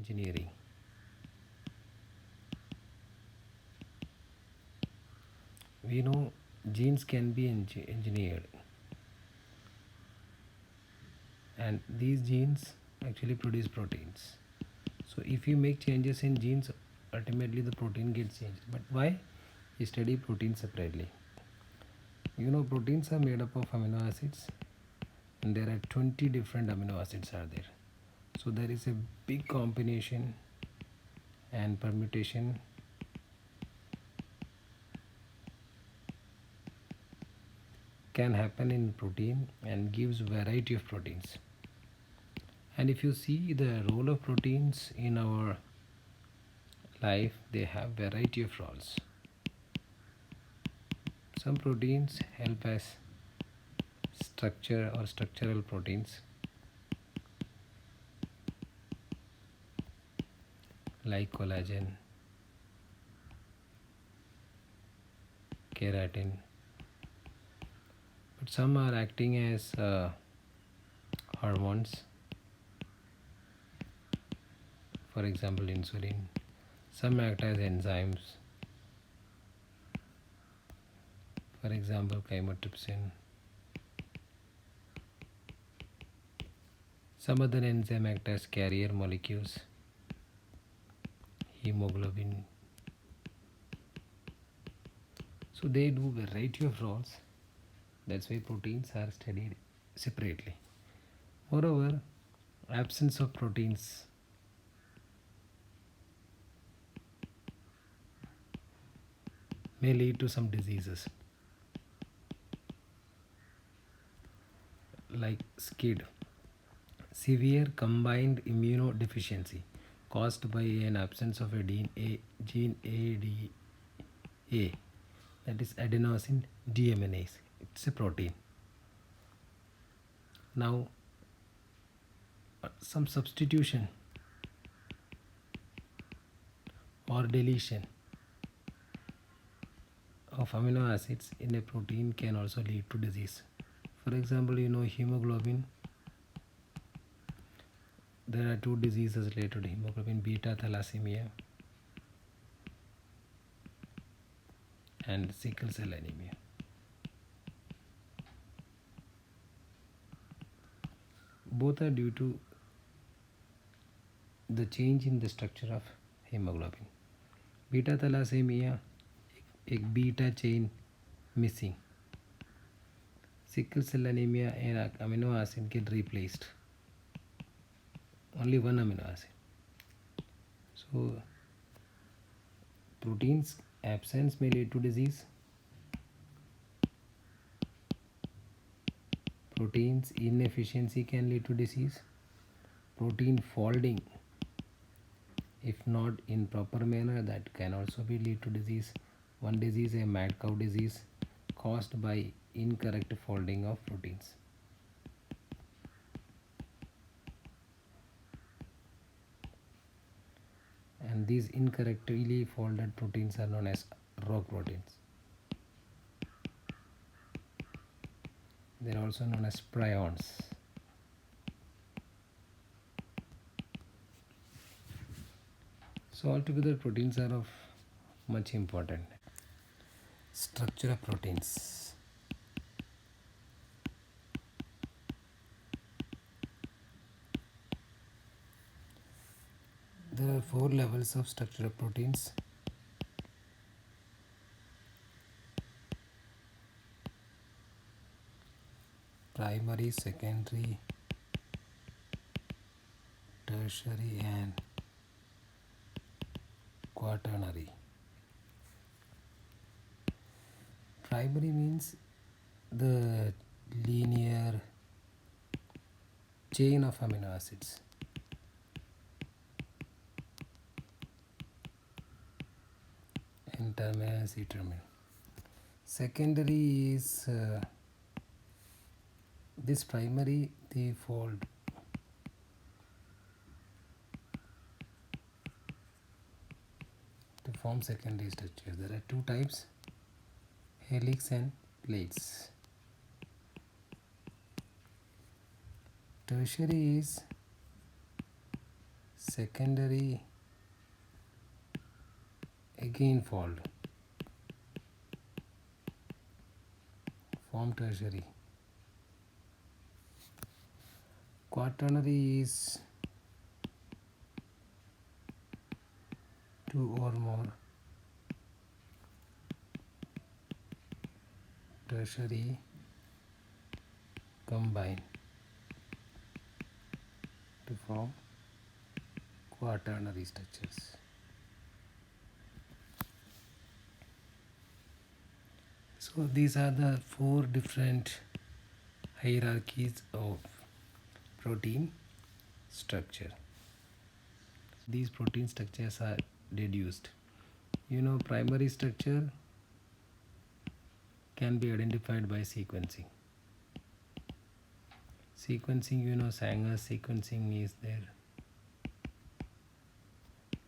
engineering. We know genes can be engineered, and these genes actually produce proteins. So if you make changes in genes, ultimately the protein gets changed. But why? You study proteins separately. You know, proteins are made up of amino acids, and there are 20 different amino acids are there. So there is a big combination and permutation can happen in protein and gives variety of proteins. And if you see the role of proteins in our life, they have variety of roles. Some proteins help as structure or structural proteins like collagen, keratin, but some are acting as hormones, for example insulin. Some act as enzymes, for example chymotrypsin. Some other enzyme act as carrier molecules, hemoglobin. So they do variety of roles. That's why proteins are studied separately. Moreover, absence of proteins may lead to some diseases like SCID, severe combined immunodeficiency, caused by an absence of a gene ADA, that is adenosine deaminase. It's a protein. Now, some substitution or deletion of amino acids in a protein can also lead to disease. For example, you know hemoglobin. There are two diseases related to hemoglobin: beta thalassemia and sickle cell anemia. Both are due to the change in the structure of hemoglobin. Beta thalassemia, एक beta chain missing. Sickle cell anemia, an amino acid get replaced. Only one amino acid. So proteins absence may lead to disease. Proteins inefficiency can lead to disease. Protein folding, if not in proper manner, that can also be lead to disease. One disease, a mad cow disease, caused by incorrect folding of proteins. And these incorrectly folded proteins are known as rogue proteins. They are also known as prions. So altogether proteins are of much important. Structure of proteins. There are 4 levels of structure of proteins. Primary, secondary, tertiary and quaternary. Primary means the linear chain of amino acids. N-terminal, C-terminal. Secondary is this primary, they fold to form secondary structures. There are 2 types, helix and plates. Tertiary is secondary again form tertiary. Quaternary is two or more tertiary combine to form quaternary structures. So these are the four different hierarchies of protein structure. These protein structures are deduced. Primary structure can be identified by sequencing. Sanger sequencing is there.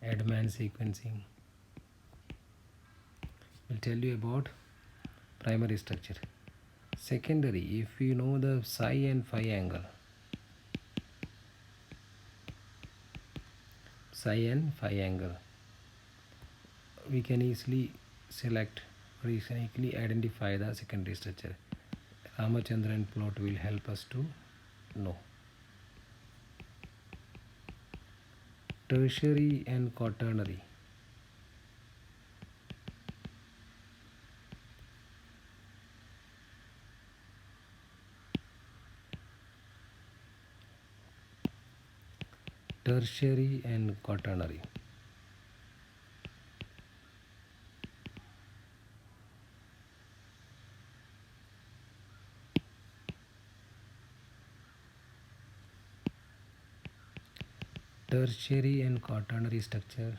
Edman sequencing will tell you about primary structure. Secondary, if you know the psi and phi angle, we can easily select or easily identify the secondary structure. Ramachandran plot will help us to know. Tertiary and quaternary. Tertiary and quaternary. Tertiary and quaternary structure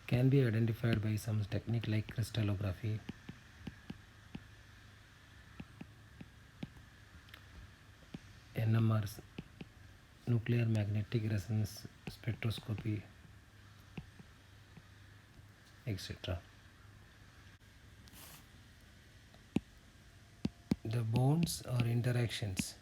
can be identified by some technique like crystallography, NMR, nuclear magnetic resonance spectroscopy, etc. The bonds or interactions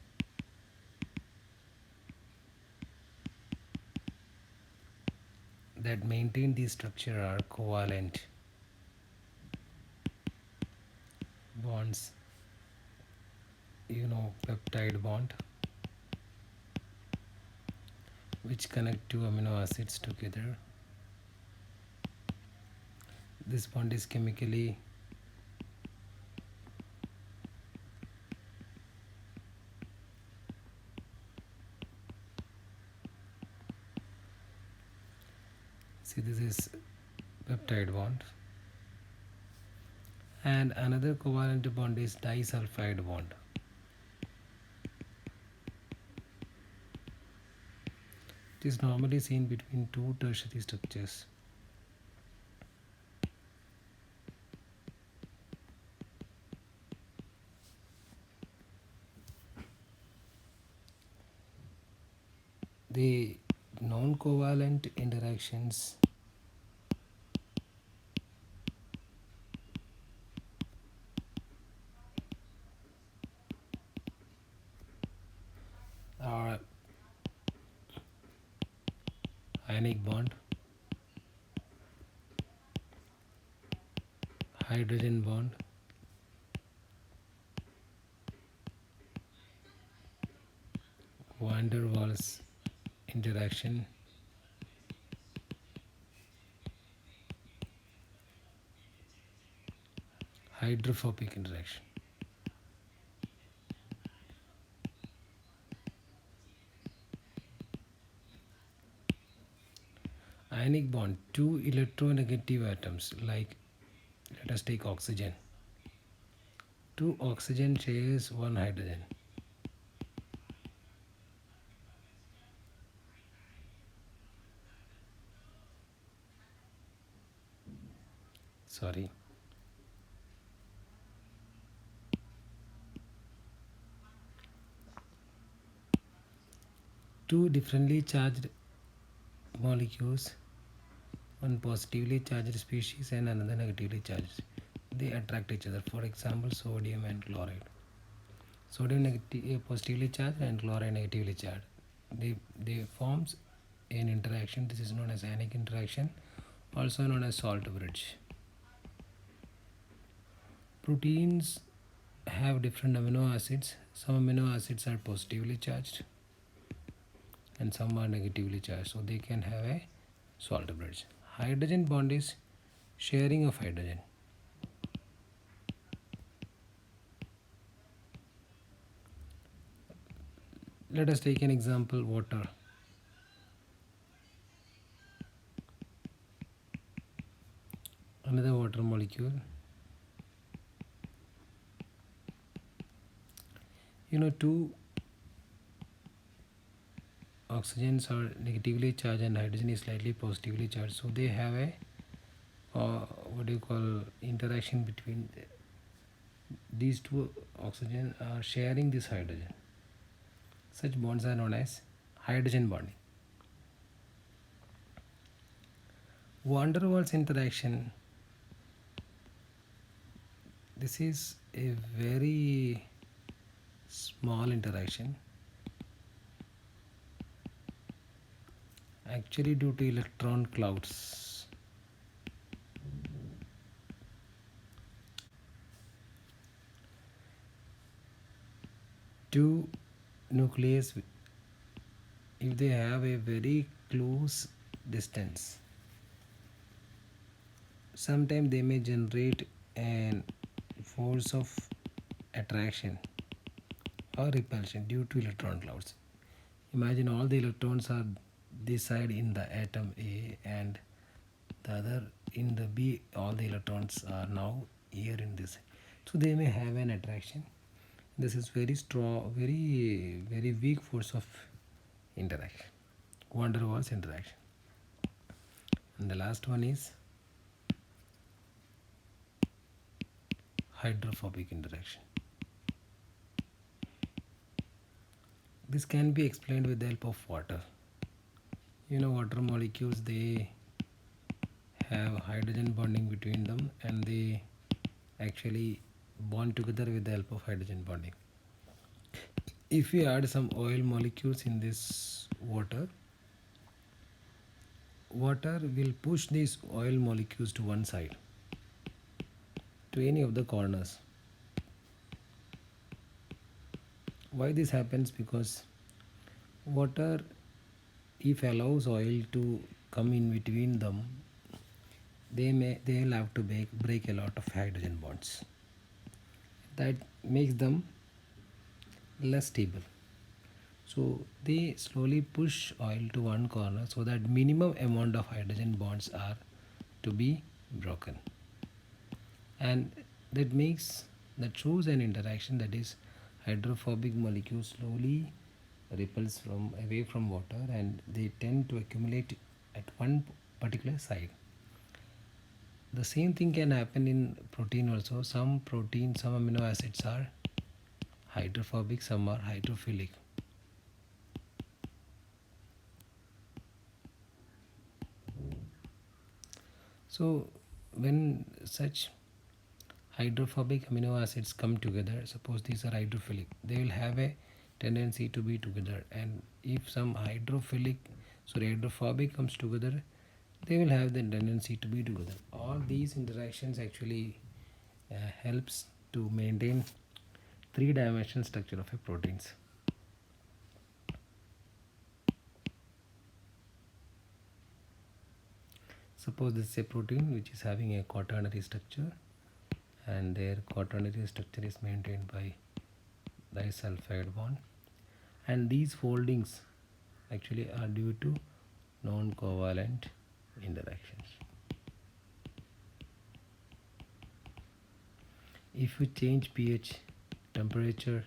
that maintain the structure are covalent bonds, peptide bond, which connect two amino acids together. This bond is chemically this is peptide bond, and another covalent bond is disulfide bond. It is normally seen between two tertiary structures. The non-covalent interactions are ionic bond, hydrogen bond, van der Waals interaction, hydrophobic interaction. Ionic bond, two electronegative atoms, like let us take oxygen. Two oxygen shares one hydrogen. Sorry. Two differently charged molecules, one positively charged species and another negatively charged. they attract each other. For example, sodium and chloride. Sodium positively charged and chloride negatively charged. They forms an interaction. This is known as ionic interaction, also known as salt bridge. Proteins have different amino acids. Some amino acids are positively charged and some are negatively charged, so they can have a salt bridge. Hydrogen bond is sharing of hydrogen. Let us take an example, water. Another water molecule. Two oxygens are negatively charged and hydrogen is slightly positively charged, so they have a what do you call interaction between these two oxygen are sharing this hydrogen. Such bonds are known as hydrogen bonding. Van der Waals interaction, this is a very small interaction, actually due to electron clouds. Two nucleus, if they have a very close distance, sometimes they may generate an force of attraction or repulsion due to electron clouds. Imagine all the electrons are this side in the atom A and the other in the B. All the electrons are now here in this, so they may have an attraction. This is very strong, very weak force of interaction, van der Waals interaction. And the last one is hydrophobic interaction. This can be explained with the help of water. Water molecules, they have hydrogen bonding between them and they actually bond together with the help of hydrogen bonding. If we add some oil molecules in this water will push these oil molecules to one side, to any of the corners. Why this happens? Because water, if allows oil to come in between them, they'll have to break a lot of hydrogen bonds. That makes them less stable. So they slowly push oil to one corner so that minimum amount of hydrogen bonds are to be broken. And that shows an interaction, that is hydrophobic molecules slowly repels away from water and they tend to accumulate at one particular side. The same thing can happen in protein also. Some amino acids are hydrophobic, some are hydrophilic. So when such hydrophobic amino acids come together, suppose these are hydrophilic, they will have a tendency to be together, and if some hydrophobic comes together, they will have the tendency to be together. All these interactions actually helps to maintain three-dimensional structure of a proteins. Suppose this is a protein which is having a quaternary structure, and their quaternary structure is maintained by disulfide bond, and these foldings actually are due to non-covalent interactions. If you change pH, temperature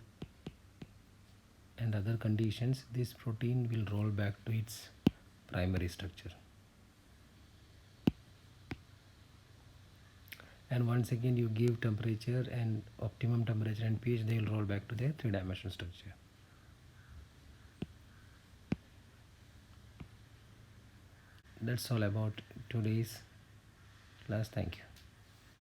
and other conditions, this protein will roll back to its primary structure. And once again you give temperature and optimum temperature and pH, they will roll back to their three-dimensional structure. That's all about today's class. Thank you.